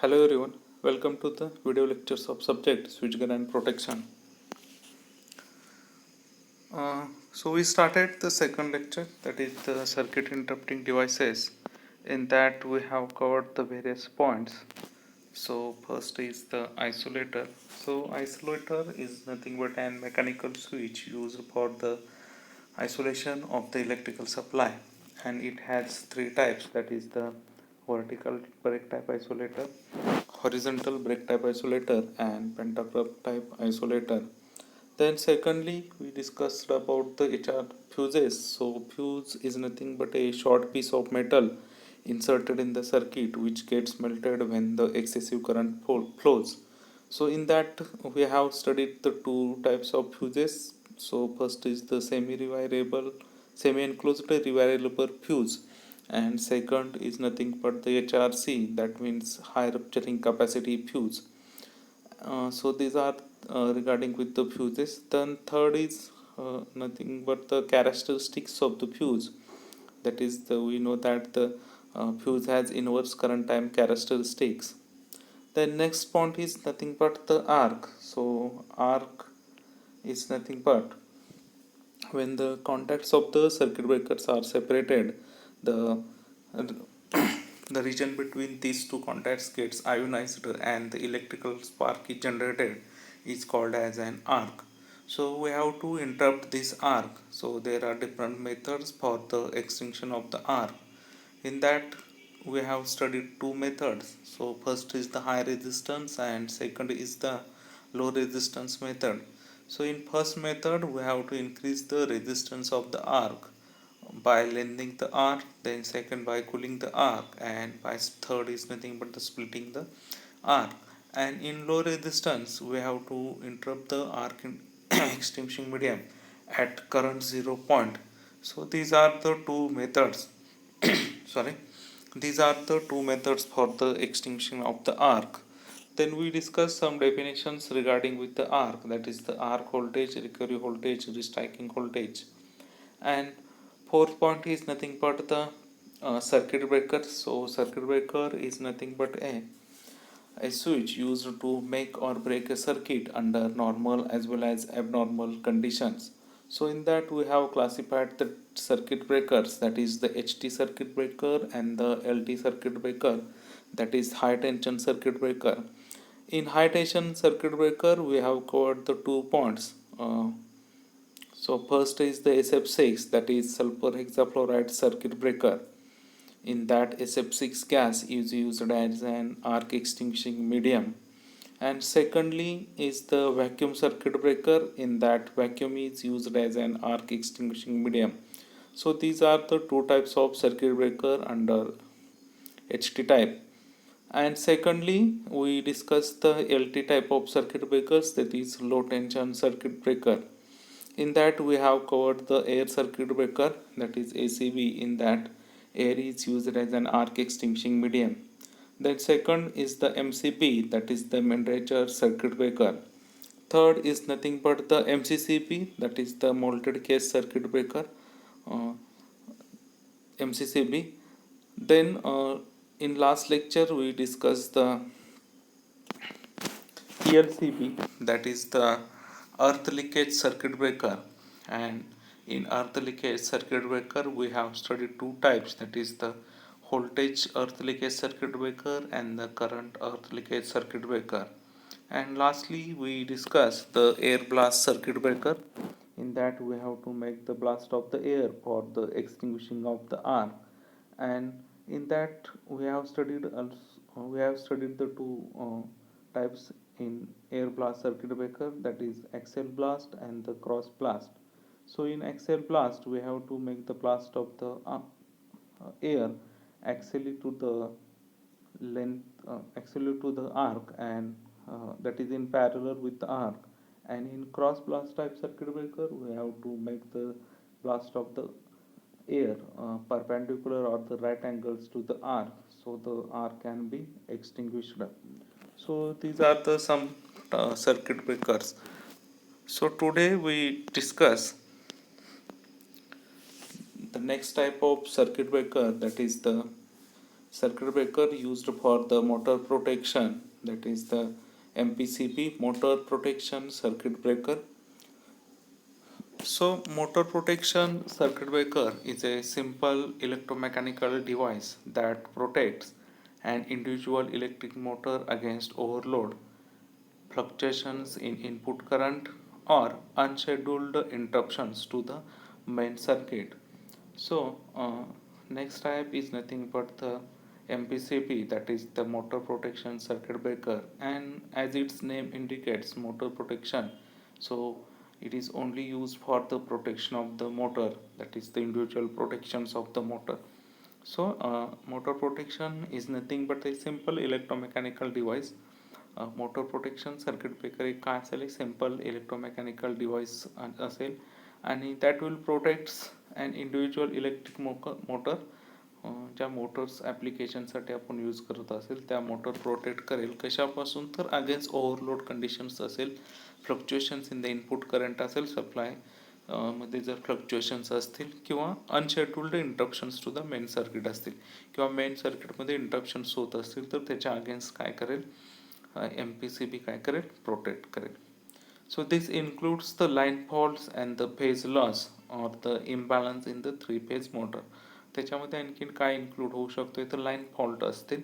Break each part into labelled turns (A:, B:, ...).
A: Hello everyone, welcome to the video lectures of subject switchgear and protection. So we started the second lecture, that is the circuit interrupting devices. In that we have covered the various points. So first is the isolator. So isolator is nothing but an mechanical switch used for the isolation of the electrical supply, and it has three types, that is the vertical break type isolator, horizontal break type isolator, and pantograph type isolator. Then secondly we discussed about the HR fuses. So fuse is nothing but a short piece of metal inserted in the circuit which gets melted when the excessive current flows. So in that we have studied the two types of fuses. So first is the semi-enclosed revariable fuse, and second is nothing but the HRC, that means high rupturing capacity fuse. So these are regarding with the fuses. Then third is nothing but the characteristics of the fuse, that is the we know that the fuse has inverse current time characteristics. The next point is nothing but the arc. So arc is nothing but when the contacts of the circuit breakers are separated, the the region between these two contacts gets ionized and the electrical spark is generated, is called as an arc. So we have to interrupt this arc. So there are different methods for the extinction of the arc. In that we have studied two methods. So first is the high resistance and second is the low resistance method. So in first method we have to increase the resistance of the arc by lengthening the arc, then second by cooling the arc, and by third is nothing but the splitting the arc. And in low resistance we have to interrupt the arc in extinction medium at current 0 point. So these are the two methods. Sorry, these are the two methods for the extinction of the arc. Then we discuss some definitions regarding with the arc, that is the arc voltage, recovery voltage, restriking voltage. And fourth point is nothing but the circuit breaker. So circuit breaker is nothing but a switch used to make or break a circuit under normal as well as abnormal conditions. So in that we have classified the circuit breakers, that is the HT circuit breaker and the LT circuit breaker, that is high tension circuit breaker. In high tension circuit breaker we have covered the 2 points. So first is the SF6, that is sulfur hexafluoride circuit breaker. In that SF6 gas is used as an arc extinguishing medium. And secondly is the vacuum circuit breaker. In that vacuum is used as an arc extinguishing medium. So these are the two types of circuit breaker under HT type. And secondly we discuss the LT type of circuit breakers, that is low tension circuit breaker. In that we have covered the air circuit breaker, that is ACB. In that air is used as an arc extinguishing medium. Then second is the MCB, that is the miniature circuit breaker. Third is nothing but the MCCB, that is the molded case circuit breaker, MCCB. Then in last lecture we discussed the ELCB, that is the earth leakage circuit breaker. And in earth leakage circuit breaker we have studied two types, that is the voltage earth leakage circuit breaker and the current earth leakage circuit breaker. And lastly we discussed the air blast circuit breaker. In that we have to make the blast of the air for the extinguishing of the arc. And in that we have studied the two types in air blast circuit breaker, that is axial blast and the cross blast. So in axial blast we have to make the blast of the air axially to the axially to the arc, and that is in parallel with the arc. And in cross blast type circuit breaker we have to make the blast of the air perpendicular or the right angles to the arc, so the arc can be extinguished. So these are the some circuit breakers. So today we discuss the next type of circuit breaker, that is the circuit breaker used for the motor protection, that is the MPCB, motor protection circuit breaker. So motor protection circuit breaker is a simple electromechanical device that protects an individual electric motor against overload, fluctuations in input current, or unscheduled interruptions to the main circuit. So next type is nothing but the MPCB, that is the motor protection circuit breaker, and as its name indicates, motor protection, so it is only used for the protection of the motor, that is the individual protections of the motor. So motor protection is nothing but a simple electromechanical device. Motor protection circuit breaker एक काय असेल, एक simple electromechanical device असेल आणि that will protects and individual electric motor. ज्या Motors ॲप्लिकेशनसाठी आपण use करत असेल त्या मोटर प्रोटेक्ट करेल कशापासून, तर अगेन्स्ट ओव्हरलोड कंडिशन्स असेल, fluctuations in the input current असेल सप्लाय मध्ये जर फ्लक्च्युएशन्स असतील, किंवा unscheduled interruptions to the main circuit असतील, किंवा मेन सर्किटमध्ये इंटरप्शन्स होत असतील तर त्याच्या अगेन्स्ट काय करेल, MPCB काय करेल, प्रोटेक्ट करेल. So this includes the line faults and the phase loss or the imbalance in the three phase motor. त्याच्यामध्ये आणखीन काय इन्क्लूड होऊ शकतो, तर लाईन फॉल्ट असतील,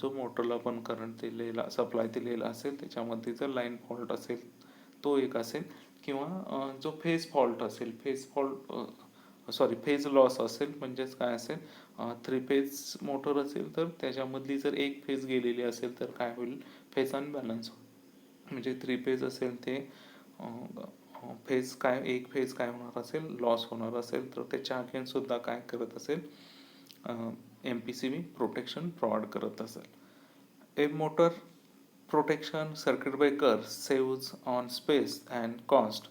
A: जो मोटरला पण करंट दिलेला, सप्लाय दिलेला असेल त्याच्यामध्ये जर लाईन फॉल्ट असेल तो एक असेल, किंवा जो फेज फॉल्ट असेल, फेज लॉस असेल, म्हणजेच काय असेल, थ्री फेज मोटर असेल तर त्याच्यामधली जर एक फेज गेलेली असेल तर काय होईल, फेज अनबॅलन्स होईल. म्हणजे थ्री फेज असेल ते एक फेज काय होणार असेल, लॉस होणार असेल, तर त्याच्या अगेन्स्ट सुद्धा काय करत असेल, MPCB प्रोटेक्शन प्रोव्हाइड करत असेल. ए motor protection circuit breaker saves on space and cost,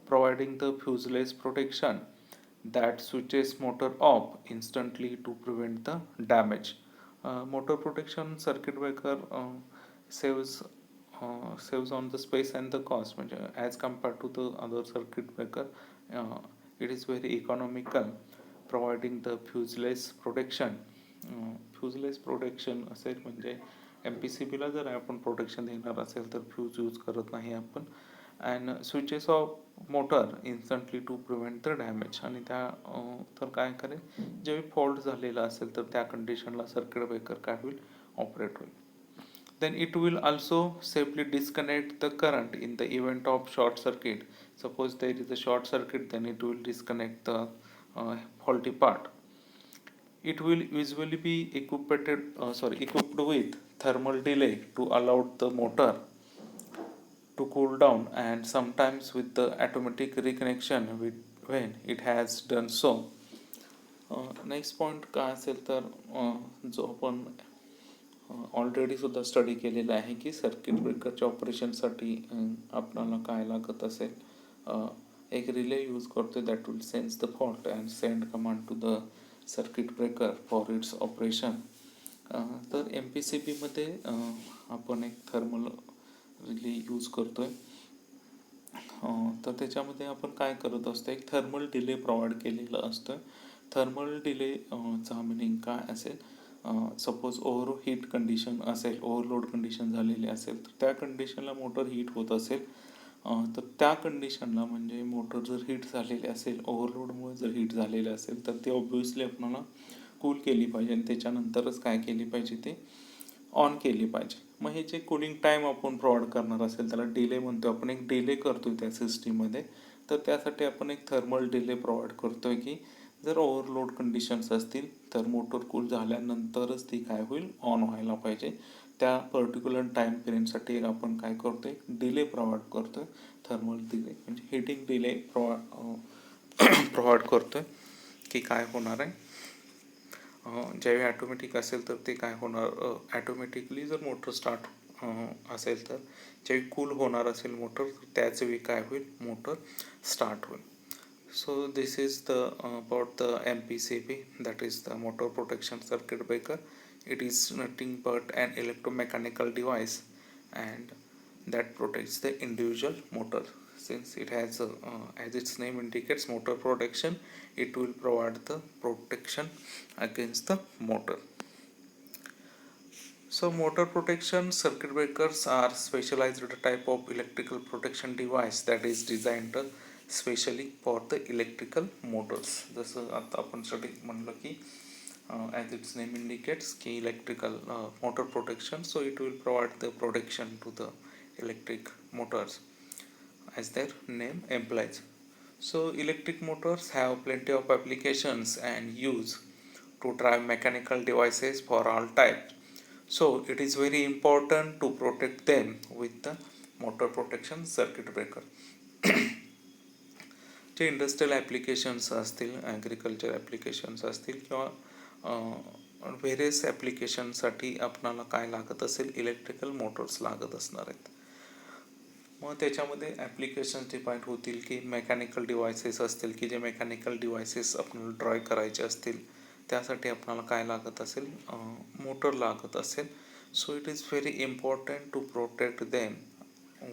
A: providing the fuselage protection that switches motor off instantly to prevent the damage. Motor protection circuit breaker saves on the space and the cost, as compared to the other circuit breaker, it is very economical, providing the fuselage protection. Fuselage protection असेल म्हणजे MPCBला जर आपण protection देणार असेल तर fuse use करत नाही आपण, and switches off motor instantly to prevent the damage. आणि त्या तर काय करेल, जेव्हा फॉल्ट झालेला असेल तर त्या कंडिशनला सर्किट ब्रेकर काय होईल, ऑपरेट होईल. Then it will also safely disconnect the current in the event of short circuit. Suppose there is a short circuit, then it will disconnect the faulty part. It will usually be equipped with thermal delay to allow the motor to cool down, and sometimes with the automatic reconnection when it has done so. Next point काय असेल तर जो आपण already सुद्धा study केलेला आहे की circuit ब्रेकरच्या ऑपरेशनसाठी आपल्याला काय लागत असेल, एक रिले यूज करतो that will sense the fault and send command to the circuit breaker for its operation. तर MPCBमध्ये आपण एक थर्मल रिले यूज करतोय, तर त्याच्यामध्ये आपण काय करत असतो, एक थर्मल डिले प्रोव्हाइड केलेला असतो. थर्मल डिले चा मिनिंग काय असेल, सपोज हीट कंडिशन असेल, ओव्हरलोड कंडिशन झालेली असेल, तर त्या कंडिशनला मोटर हीट होत असेल, तर त्या कंडिशनला म्हणजे मोटर जर हीट झालेली असेल, ओव्हरलोडमुळे जर हीट झालेली असेल तर ती ऑब्व्हियसली आपल्याला कूल केली पाहिजे आणि त्याच्यानंतरच काय केली पाहिजे, ते ऑन केली पाहिजे. मग हे जे कूलिंग टाईम आपण प्रोव्हाइड करणार असेल त्याला डिले म्हणतो आपण, एक डिले करतोय त्या सिस्टीममध्ये, तर त्यासाठी आपण एक थर्मल डिले प्रोव्हाइड करतोय की जर ओव्हरलोड कंडिशन्स असतील तर मोटर कूल झाल्यानंतरच ती काय होईल, ऑन व्हायला पाहिजे. त्या पर्टिक्युलर टाईम पिरियडसाठी आपण काय करतोय, डिले प्रोव्हाइड करतोय, थर्मल डिले म्हणजे हिटिंग डिले प्रोव्हाइड करतोय की काय होणार आहे, ज्यावेळी ॲटोमॅटिक असेल तर ते काय होणार, ॲटोमॅटिकली जर मोटर स्टार्ट असेल तर ज्यावेळी कूल होणार असेल मोटर त्याच वेळी काय होईल, मोटर स्टार्ट होईल. So this is the about the MPCB, that is the motor protection circuit breaker. It is nothing but an electromechanical device and that protects the individual motor. Since it has as its name indicates, motor protection, it will provide the protection against the motor. So motor protection circuit breakers are specialized type of electrical protection device that is designed specially for the electrical motors. जसं आता आपण starting म्हणलं की as its name indicates की electrical motor protection, so it will provide the protection to the electric motors as their name implies. So electric motors have plenty of applications and use to drive mechanical devices for all types. So it is very important to protect them with the motor protection circuit breaker. J industrial applications असतील, agriculture applications असतील किंवा various ॲप्लिकेशनसाठी आपणाला काय लागत असेल, electrical Motors लागत असणार आहेत. मग त्याच्यामध्ये ॲप्लिकेशन्स डिफाईन होतील की मेकॅनिकल डिव्हायसेस असतील की जे मेकॅनिकल डिव्हायसेस आपल्याला ड्रॉय करायचे असतील, त्यासाठी आपल्याला काय लागत असेल, मोटर लागत असेल. So it is very important to protect them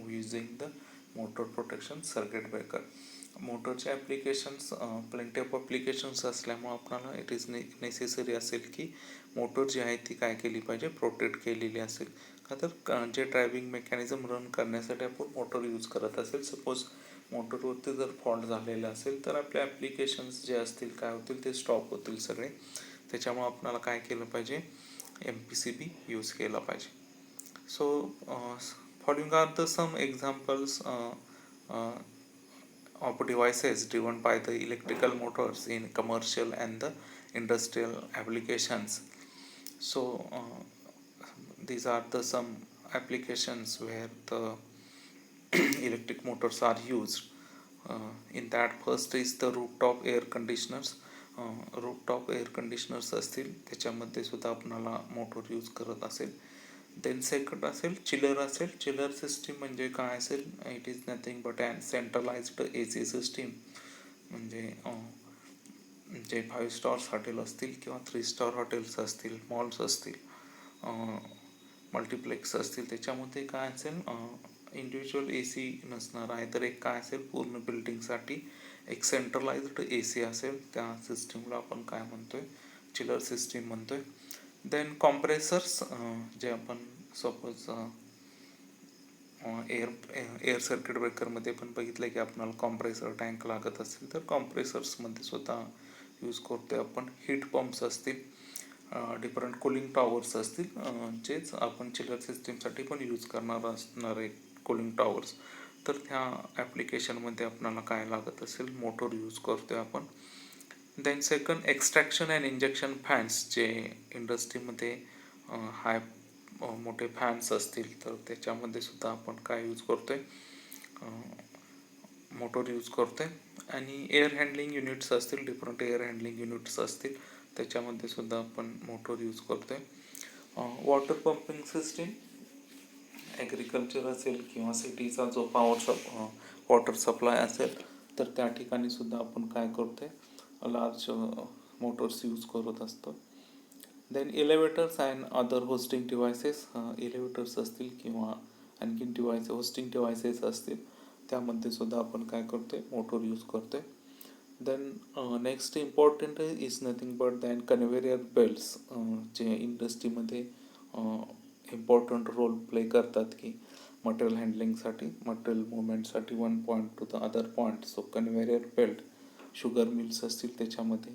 A: using the motor protection circuit breaker. मोटरचे ॲप्लिकेशन्स प्लेंटी ऑफ ॲप्लिकेशन्स असल्यामुळे आपल्याला इट इज नेसेसरी असेल की मोटर जी आहे ती काय केली पाहिजे, प्रोटेक्ट केलेली असेल. का तर जे ड्रायव्हिंग मेकॅनिझम रन करण्यासाठी आपण मोटर यूज करत असेल, सपोज मोटरवरती जर फॉल्ट झालेला असेल तर आपले ॲप्लिकेशन्स जे असतील काय होतील, ते स्टॉप होतील सगळे. त्याच्यामुळे आपल्याला काय केलं पाहिजे, MPCB यूज केला पाहिजे. So following are the some examples of devices driven by the electrical motors in commercial and the industrial applications. So these are the some applications where the electric motors are used. In that first is the rooftop air conditioners. Rooftop air conditioners असतील त्याच्यामध्ये सुद्धा आपणाला motor use करत असेल. Then second असेल chiller असेल. Chiller system म्हणजे काय असेल, it is nothing but and centralised AC system. म्हणजे जे 5 स्टार्स हॉटेल असतील किंवा 3 स्टार हॉटेल्स असतील, मॉल्स असतील, मल्टिप्लेक्स असतील, त्याच्यामध्ये काय असेल, इंडिव्हिज्युअल AC नसणार आहे, तर एक काय असेल, पूर्ण बिल्डिंगसाठी एक सेंट्रलाइज्ड AC असेल. त्या सिस्टीमला आपण काय म्हणतोय, चिलर सिस्टीम म्हणतोय. देन कॉम्प्रेसर्स, जे आपण सपोज एअर सर्किट ब्रेकरमध्ये पण बघितलं की आपल्याला कॉम्प्रेसर टँक लागत असेल, तर कॉम्प्रेसर्समध्ये सुद्धा यूज करतोय आपण. हीट पंप्स असतील, डिफरंट कूलिंग टॉवर्स असतील, जेच आपण चिलर सिस्टीमसाठी पण यूज करणार असणार आहे कूलिंग टॉवर्स. तर त्या ॲप्लिकेशनमध्ये आपल्याला काय लागत असेल, मोटर यूज करतोय आपण. Then second extraction and injection fans, जे इंडस्ट्रीमध्ये हाय मोठे फॅन्स असतील तर त्याच्यामध्ये सुद्धा आपण काय यूज करतोय, मोटर यूज करतोय. आणि एअर हँडलिंग युनिट्स असतील, डिफरंट एअर हँडलिंग युनिट्स असतील, त्याच्यामध्ये सुद्धा आपण मोटर यूज करतोय. वॉटर पंपिंग सिस्टीम, ॲग्रिकल्चर असेल किंवा सिटीचा जो वॉटर सप्लाय असेल तर त्या ठिकाणी सुद्धा आपण काय करतोय, लार्ज मोटर्स यूज करत असतो. Then elevators and other hoisting devices, elevators असतील किंवा आणखीन होस्टिंग डिव्हायसेस असतील, त्यामध्ये सुद्धा आपण काय करतोय, मोटर यूज करतोय. Then next important is nothing but than conveyor belts, जे इंडस्ट्रीमध्ये इम्पॉर्टंट रोल प्ले करतात की मटेरियल हँडलिंगसाठी, मटेरियल मुवमेंटसाठी one point to the other point. So conveyor belt, sugar mills असतील त्याच्यामध्ये.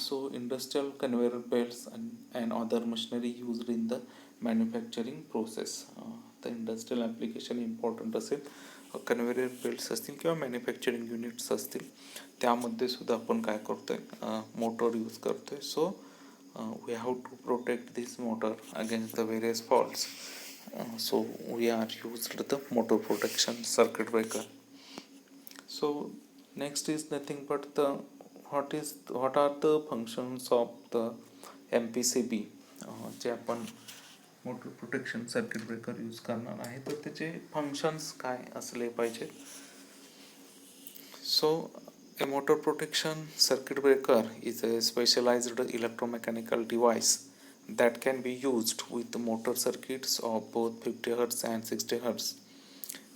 A: So industrial conveyor belts and other machinery used in the manufacturing process. तर industrial application important असेल, conveyor belts असतील किंवा मॅन्युफॅक्चरिंग युनिट्स असतील, त्यामध्ये सुद्धा आपण काय करतोय, मोटर यूज करतोय. सो we have to protect this motor against the various faults. So we are used the motor protection circuit breaker. So next is nothing but the what are the functions of the MPCB. जे आपण motor protection circuit breaker use करणार आहे तर त्याचे functions काय असले पाहिजे. सो a motor protection circuit breaker is a specialized electromechanical device that can be used with the motor circuits of both 50 Hz and 60 Hz,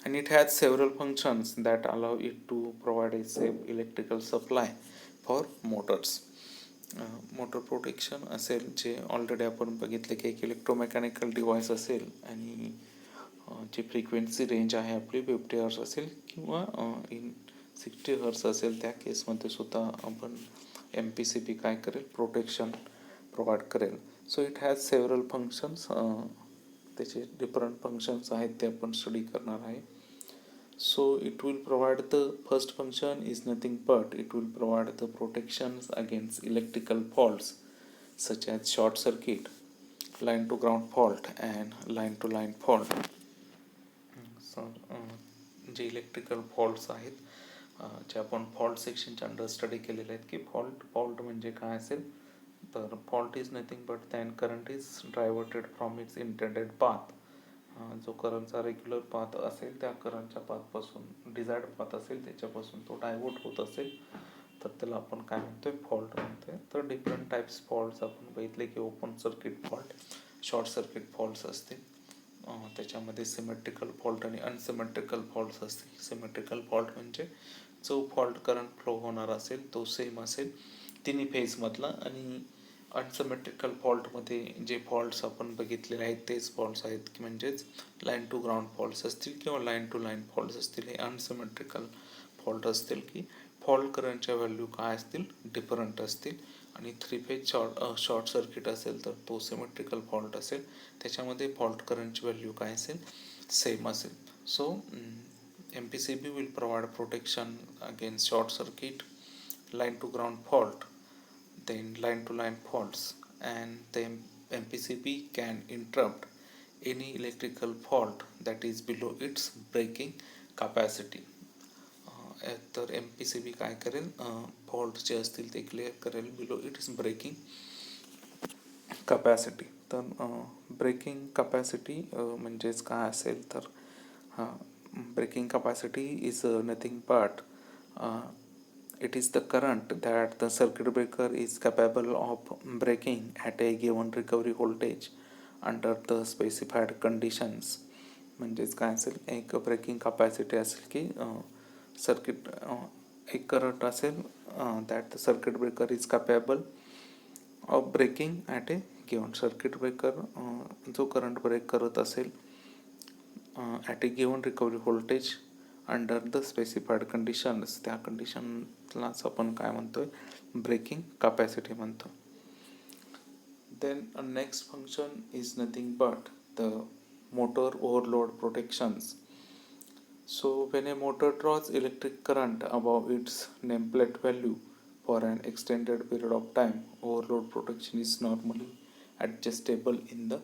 A: and it has several functions that allow it to provide a safe electrical supply for motors. Motor protection असेल जे already आपण बघितले की एक electromechanical device असेल आणि जी frequency range आहे आपली 50 hertz असेल किंवा इन 60 हर्ट्स असेल त्या केसमध्ये सुद्धा आपण MPCB काय करेल, प्रोटेक्शन प्रोव्हाइड करेल. So it has several functions. त्याचे डिफरंट फंक्शन्स आहेत ते आपण स्टडी करणार आहे. So it will provide the first function is nothing but it will provide the protections against electrical faults such as short circuit, line to ground fault and line to line fault. So J electrical faults आहेत जे आपण fault सेक्शनच्या under study केलेले आहेत की fault म्हणजे काय असेल, तर fault is nothing but than current is diverted from its intended path. जो करंटचा रेग्युलर पाथ असेल त्या करंटच्या पाथपासून डिझायर्ड पाथ असेल त्याच्यापासून तो डायव्हर्ट होत असेल तर त्याला आपण काय म्हणतोय, फॉल्ट म्हणतोय. तर डिफरंट टाईप्स फॉल्ट्स आपण बघितले की open circuit fault, short circuit faults असतील, त्याच्यामध्ये सिमेट्रिकल फॉल्ट आणि अनसिमेट्रिकल फॉल्ट्स असतील. सिमेट्रिकल फॉल्ट म्हणजे जो फॉल्ट करंट फ्लो होणार असेल तो सेम असेल तिन्ही फेजमधला, आणि अनसिमेट्रिकल फॉल्टमध्ये जे फॉल्ट्स आपण बघितलेले आहेत तेच फॉल्ट्स आहेत की म्हणजेच लाईन टू ग्राउंड फॉल्ट्स असतील किंवा लाईन टू लाईन फॉल्ट्स असतील. हे अनसिमेट्रिकल फॉल्ट असतील की फॉल्ट करंटच्या व्हॅल्यू काय असतील, डिफरंट असतील. आणि थ्री फेज शॉर्ट सर्किट असेल तर तो सिमेट्रिकल फॉल्ट असेल, त्याच्यामध्ये फॉल्ट करंटची व्हॅल्यू काय असेल, सेम असेल. सो MPCB will provide protection against short circuit, line to ground fault, then line to line faults, and the MPCB can interrupt any electrical fault that is below its breaking capacity. तर MPCB काय करेल, fault जे असतील ते clear करेल below it's breaking capacity. तर breaking capacity म्हणजेच काय असेल, तर breaking capacity is nothing but it is the current that the circuit breaker is capable of breaking at a given recovery voltage under the specified conditions. म्हणजेच काय असेल, एक breaking capacity असेल की सर्किट एक करंट असेल that the circuit breaker is capable of breaking at a given. Circuit breaker जो current break करत असेल at a given recovery voltage under the specified conditions, त्या कंडिशनलाच आपण काय म्हणतोय, ब्रेकिंग कॅपॅसिटी म्हणतो. Then next function is nothing but the motor overload protections. So when a motor draws electric current above its nameplate value for an extended period of time, overload protection is normally adjustable in the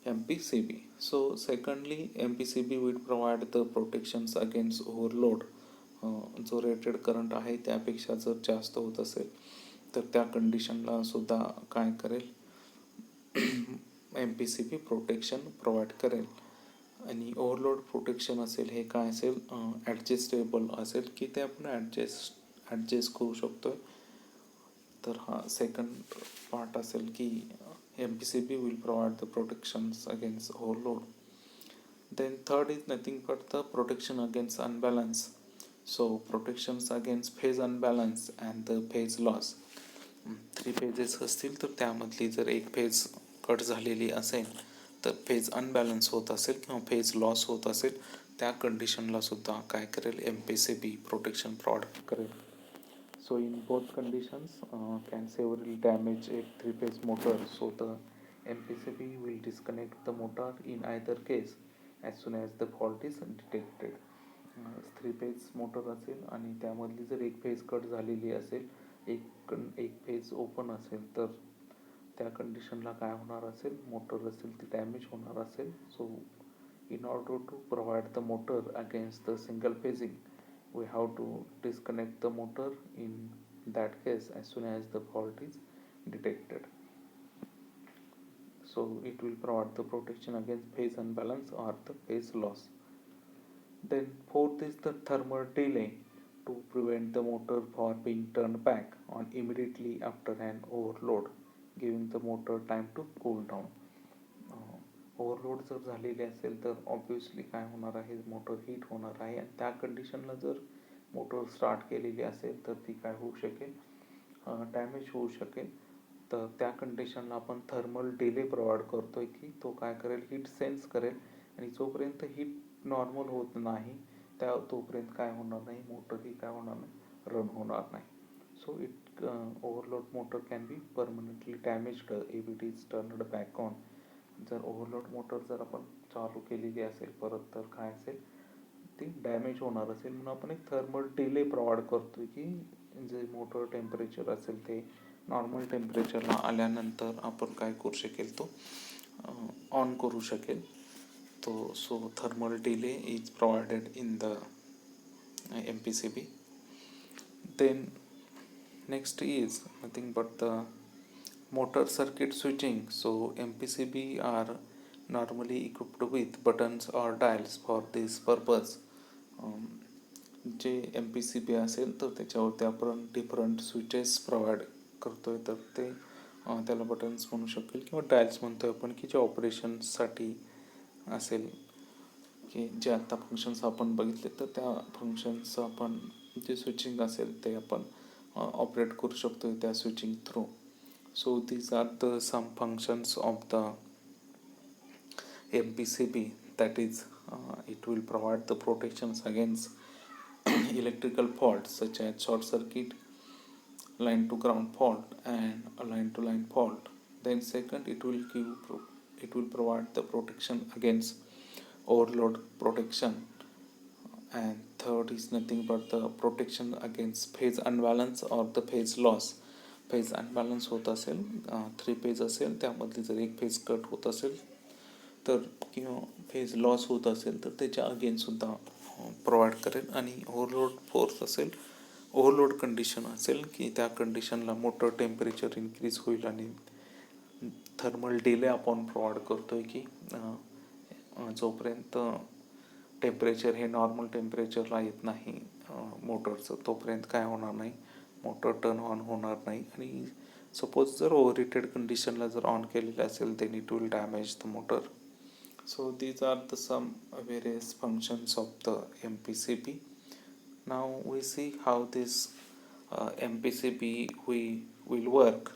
A: MPCB. So secondly, MPCB will provide the protections against overload. जो rated current आहे त्यापेक्षा जर जास्त होत असेल तर त्या कंडिशनला सुद्धा काय करेल, MPCB प्रोटेक्शन प्रोव्हाइड करेल. आणि ओव्हरलोड प्रोटेक्शन असेल हे काय असेल, ॲडजस्टेबल असेल की ते आपण ॲडजस्ट करू शकतो. तर हा सेकंड पार्ट असेल की MPCB will provide the protections against overload. Then third is nothing but the protection against unbalance. So protections against phase unbalance and the phase loss. 3 phases असतील तर त्यामधली जर एक फेज कट झालेली असेल तर फेज अनबॅलन्स होत असेल किंवा फेज लॉस होत असेल त्या कंडिशनला सुद्धा काय करेल, MPCB प्रोटेक्शन प्रोव्हाइड करेल. So in both conditions can severely damage a 3 phase motor. So the MPCB will disconnect the motor in either case as soon as the fault is detected. 3 phase motor असेल आणि त्यामधली जर एक phase cut झालेली असेल, एक phase open असेल तर त्या कंडिशनला काय होणार असेल, मोटर असेल ती डॅमेज होणार असेल. So in order to provide the motor against the single phasing we have to disconnect the motor in that case as soon as the fault is detected. So it will provide the protection against phase unbalance or the phase loss. Then fourth is the thermal delay to prevent the motor for being turned back on immediately after an overload, giving the motor time to cool down. Overload जर झालेली असेल तर obviously काय होणार आहे, motor heat होणार आहे आणि त्या कंडिशनला जर मोटर स्टार्ट केलेली असेल तर ती काय होऊ शकेल, डॅमेज होऊ शकेल. तर त्या कंडिशनला आपण थर्मल डिले प्रोव्हाइड करतोय की तो काय करेल, हीट सेन्स करेल आणि जोपर्यंत हीट नॉर्मल होत नाही तोपर्यंत काय होणार नाही, मोटर ही काय होणार नाही, रन होणार नाही. So it overload motor can be permanently damaged if it is turned back on. जर ओव्हरलोड मोटर जर आपण चालू केलेली असेल परत, तर काय असेल, ती डॅमेज होणार असेल. म्हणून आपण एक थर्मल डिले प्रोव्हाइड करतो की जे मोटर टेम्परेचर असेल ते नॉर्मल टेम्परेचरला आल्यानंतर आपण काय करू शकेल, तो ऑन करू शकेल. तो so thermal delay is provided in the MPCB. Then next is nothing but the motor circuit switching. So MPCB are normally equipped with buttons or dials for this purpose. J MPCB असेल तर त्याच्यावरती आपण different switches provide करतोय, तर ते त्याला buttons म्हणू शकेल किंवा डायल्स म्हणतोय आपण, की जे ऑपरेशनसाठी असेल, की जे आता फंक्शन्स आपण बघितले तर त्या फंक्शन्स आपण जे स्विचिंग असेल ते आपण ऑपरेट करू शकतो त्या switching through. So these are the some functions of the MPCB, that is it will provide the protections against electrical faults such as short circuit, line to ground fault and a line to line fault. Then second, it will provide the protection against overload protection. And third is nothing but the protection against phase unbalance or the phase loss. Phase unbalance होत असेल, 3 phase असेल, त्यामधली जर एक phase cut होत असेल तर, किंवा phase loss होत असेल तर त्याच्या अगेन्स्टसुद्धा प्रोव्हाइड करेल. आणि ओव्हरलोड फोर्स असेल, ओव्हरलोड कंडिशन असेल की त्या कंडिशनला मोटर टेम्परेचर इन्क्रीज होईल आणि थर्मल डिले आपण प्रोव्हाइड करतोय की जोपर्यंत टेम्परेचर हे नॉर्मल टेम्परेचरला येत नाही मोटरचं, तोपर्यंत काय होणार नाही, मोटर टर्न ऑन होणार नाही. आणि सपोज जर ओव्हर हिटेड कंडिशनला जर ऑन केलेलं असेल then it will damage the motor. So these are the some various functions of the MPCB. Now we see how this MPCB will work.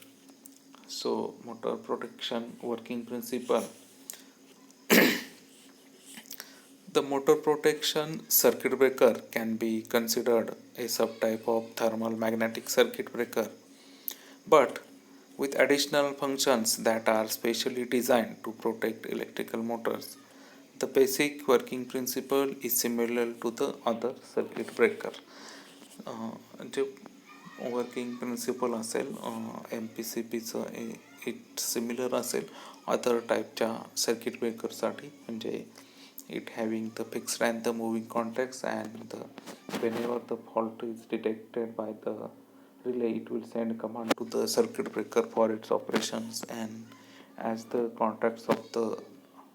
A: So motor protection working principle. The motor protection circuit breaker can be considered a subtype of thermal magnetic circuit breaker, but with additional functions that are specially designed to protect electrical motors. The basic working principle is similar to the other circuit breaker. J working principle असेल MPCBचं it similar असेल other टाईपच्या circuit ब्रेकरसाठी, म्हणजे it having the fixed and the moving contacts, and whenever the fault is detected by the relay, it will send command to the circuit breaker for its operations. And as the contacts of the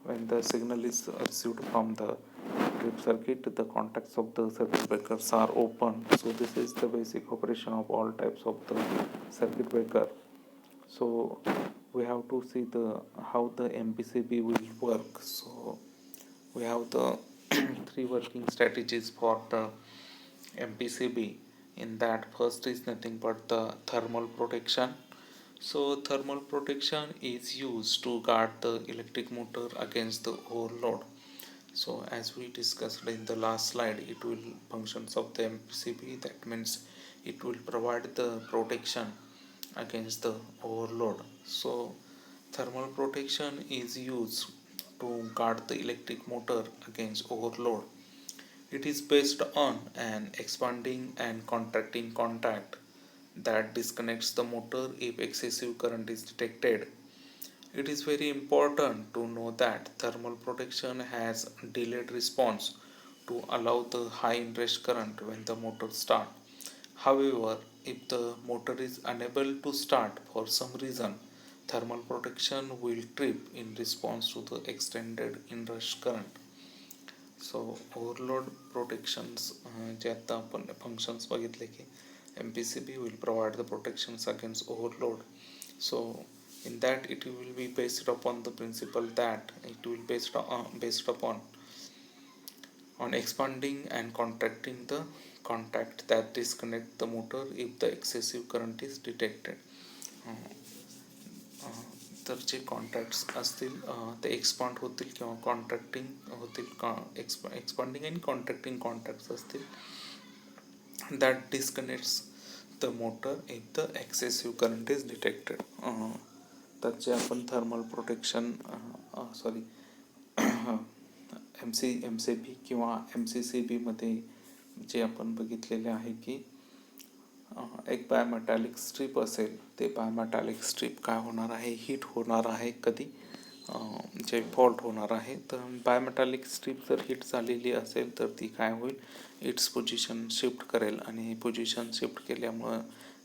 A: when the signal is received from the trip circuit, the contacts of the circuit breakers are open. So this is the basic operation of all types of the circuit breaker. So we have to see the how the MPCB will work. So we have the 3 working strategies for the MPCB. In that, first is nothing but the thermal protection. So thermal protection is used to guard the electric motor against the overload. So as we discussed in the last slide, it will functions of the MPCB, that means it will provide the protection against the overload. So thermal protection is used to guard the electric motor against overload. It is based on an expanding and contracting contact that disconnects the motor if excessive current is detected. It is very important to know that thermal protection has delayed response to allow the high inrush current when the motor starts. However, if the motor is unable to start for some reason, thermal protection will trip in response to the extended inrush current. So overload protections जे आता आपण functions बघितले की MPCB will provide the protections against overload. So in that it will be based upon the principle that it will based upon on expanding and contracting the contact that disconnect the motor if the excessive current is detected. तर जे contacts असतील ते expand होतील किंवा contracting होतील, expanding आणि contracting contacts असतील that disconnects the motor if the excessive current is detected. तर जे आपण thermal protection M C B किंवा MCCB मध्ये जे आपण बघितलेले आहे की एक बायोमेटॅलिक स्ट्रीप असेल, ते बायोमेटॅलिक स्ट्रीप काय होणार आहे, हीट होणार आहे कधी जे फॉल्ट होणार आहे. तर बायोमेटॅलिक स्ट्रीप जर हीट झालेली असेल तर ती काय होईल, इट्स पोझिशन शिफ्ट करेल आणि पोझिशन शिफ्ट केल्यामुळं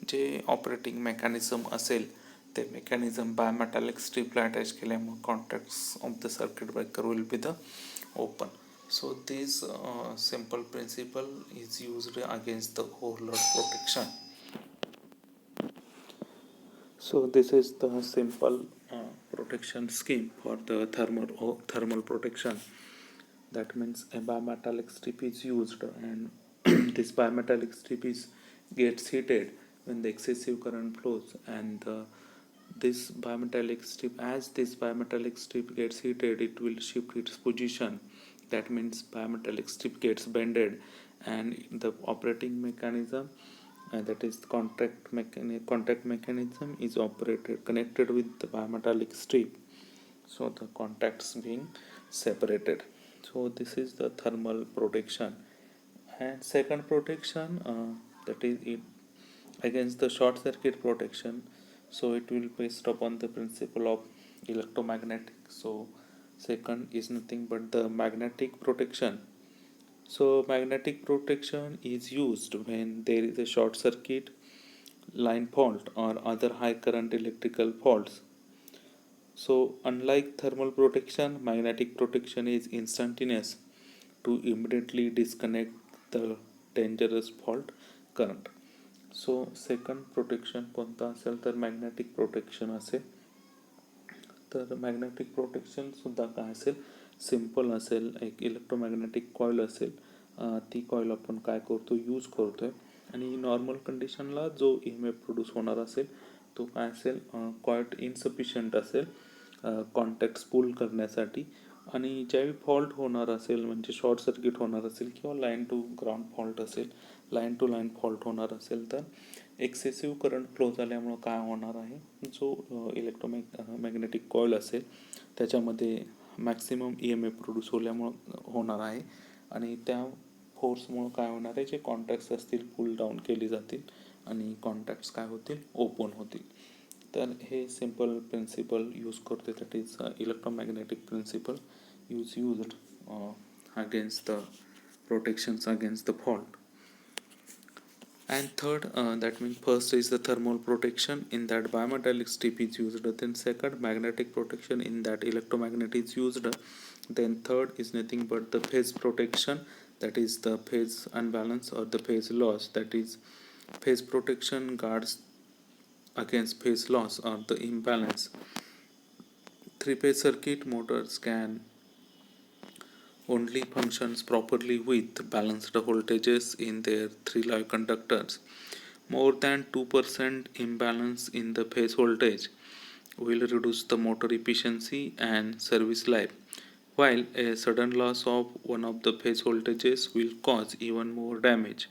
A: जे ऑपरेटिंग मेकॅनिझम असेल ते मेकॅनिझम बायोमेटॅलिक स्ट्रीपला अटॅच केल्यामुळे contacts of the circuit breaker will be the open. So this simple principle is used against the overload protection. So this is the simple protection scheme for the thermal protection. That means a bimetallic strip is used and this bimetallic strip gets heated when the excessive current flows, and this bimetallic strip, as this bimetallic strip gets heated, it will shift its position. That means bimetallic strip gets bended and the operating mechanism, that is contact mechanism is connected with the bimetallic strip, so the contacts being separated. So this is the thermal protection. And second protection, that is it against the short circuit protection. So it will based upon the principle of electromagnetic. So second is nothing but the magnetic protection. So magnetic protection is used when there is a short circuit, line fault, or other high current electrical faults. So unlike thermal protection, magnetic protection is instantaneous to immediately disconnect the dangerous fault current. So second protection कोणतं असेल तर magnetic protection असेल. तर magnetic प्रोटेक्शनसुद्धा काय असेल, simple असेल. एक electromagnetic coil असेल, ती कॉईल आपण काय करतो, यूज करतो आहे. आणि नॉर्मल कंडिशनला जो EMF प्रोड्यूस होणार असेल तो काय असेल, क्वाईट इनसफिशियंट असेल कॉन्टॅक्ट्स पुल करण्यासाठी. आणि ज्यावेळी फॉल्ट होणार असेल, म्हणजे शॉर्ट सर्किट होणार असेल किंवा लाईन टू ग्राउंड फॉल्ट असेल, लाईन टू लाईन फॉल्ट होणार असेल, तर एक्सेसिव्ह करंट फ्लो झाल्यामुळं काय होणार आहे, जो मॅग्नेटिक कॉईल असेल त्याच्यामध्ये मॅक्सिमम EMF प्रोड्यूस होणार आहे. आणि त्या फोर्समुळं काय होणार आहे, जे कॉन्टॅक्ट्स असतील पुल डाऊन केली जातील आणि कॉन्टॅक्ट्स काय होतील, ओपन होतील. तर हे सिम्पल प्रिन्सिपल यूज करते, that is electromagnetic principle used against the protections against the fault. And third, that means first is the thermal protection, in that bimetallic strip is used. Then second, magnetic protection, in that electromagnet is used. Then third is nothing but the phase protection, that is the phase unbalance or the phase loss. That is phase protection guards against phase loss or the imbalance. Three-phase circuit motors can only functions properly with balanced voltages in their three live conductors. More than 2% imbalance in the phase voltage will reduce the motor efficiency and service life, while a sudden loss of one of the phase voltages will cause even more damage.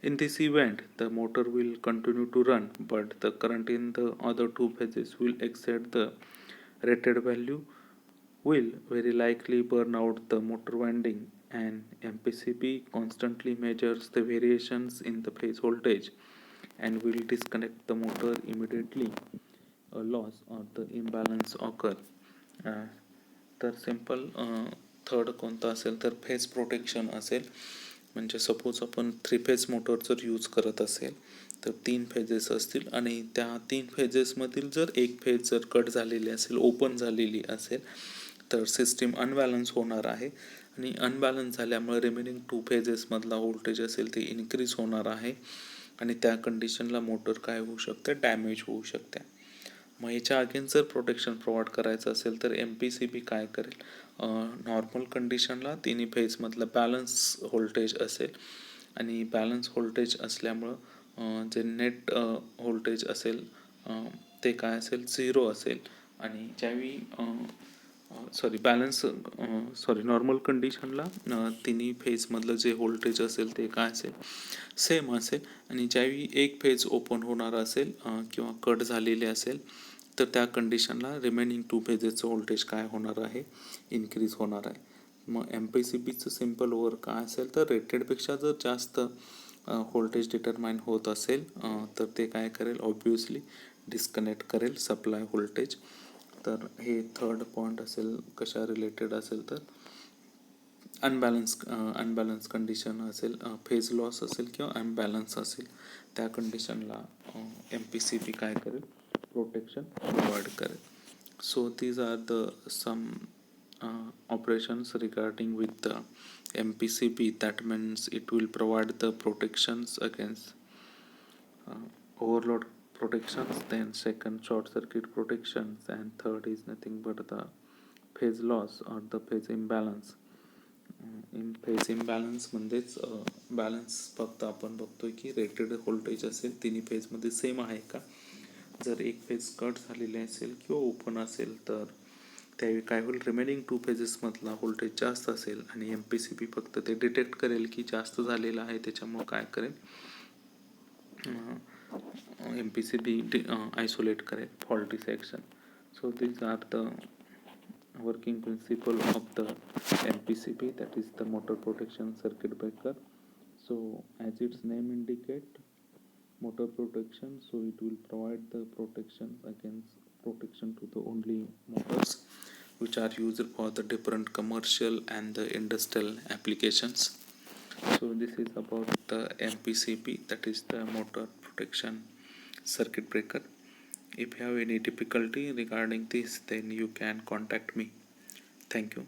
A: In this event, the motor will continue to run, but the current in the other two phases will exceed the rated value, will very likely burn out the motor winding, and MPCB constantly measures the variations in the phase voltage and will disconnect the motor immediately a loss or the imbalance occur. तर simple third कोणता असेल तर phase protection असेल. म्हणजे suppose आपण 3 phase motor जर use करत असेल तर 3 फेजेस असतील आणि त्या 3 फेजेसमधील जर एक फेज जर कट झालेली असेल, ओपन झालेली असेल, तर सिस्टीम अनबॅलन्स होणार आहे. आणि अनबॅलन्स झाल्यामुळे रिमेनिंग 2 फेजेसमधला व्होल्टेज असेल ते इन्क्रीज होणार आहे आणि त्या कंडिशनला मोटर काय होऊ शकते, डॅमेज होऊ शकते. मग याच्या अगेन्स्ट जर प्रोटेक्शन प्रोव्हाइड करायचं असेल तर MPCB काय करेल, नॉर्मल कंडिशनला तिन्ही फेजमधलं बॅलन्स व्होल्टेज असेल आणि बॅलन्स व्होल्टेज असल्यामुळं जे नेट व्होल्टेज असेल ते काय असेल 0 असेल. आणि ज्यावेळी नॉर्मल कंडिशनला तिन्ही फेजमधलं जे व्होल्टेज असेल ते काय असेल सेम असेल. आणि ज्यावेळी एक फेज ओपन होणार असेल किंवा कट झालेले असेल तर त्या कंडिशनला रिमेनिंग 2 फेजेसचं व्होल्टेज काय होणार आहे, इन्क्रीज होणार आहे. मग MPCBचं सिम्पल वर्क काय असेल तर रेटेडपेक्षा जर जास्त व्होल्टेज डिटरमाइन होत असेल तर ते काय करेल, ऑब्वियसली डिस्कनेक्ट करेल सप्लाय व्होल्टेज. तर हे थर्ड पॉईंट असेल कशा रिलेटेड असेल तर अनबॅलन्स कंडिशन असेल, फेज लॉस असेल किंवा अनबॅलन्स असेल त्या कंडिशनला MPCB काय करेल, प्रोटेक्शन प्रोव्हाइड करेल. So these are the some operations regarding with the MPCB. That means it will provide the protections against overload protections, then second short circuit protections, and third is nothing but the phase loss or the phase imbalance. In phase imbalance म्हणजेच balance फक्त आपण बघतोय की rated voltage असेल तिन्ही फेजमध्ये same आहे का. जर एक फेज कट झालेले असेल किंवा ओपन असेल तर त्यावेळी काय होईल, रिमेनिंग 2 फेजेसमधला व्होल्टेज जास्त असेल आणि MPCB फक्त ते डिटेक्ट करेल की जास्त झालेलं आहे, त्याच्यामुळं काय करेल, MPCB आयसोलेट करेल faulty section. So these are the working principle of the MPCB, that is the motor protection circuit breaker. So as its name indicate, motor protection, so it will provide the protection to the only motors which are used for the different commercial and the industrial applications. So this is about the MPCB, that is the motor protection circuit breaker. If you have any difficulty regarding this, then you can contact me. Thank you.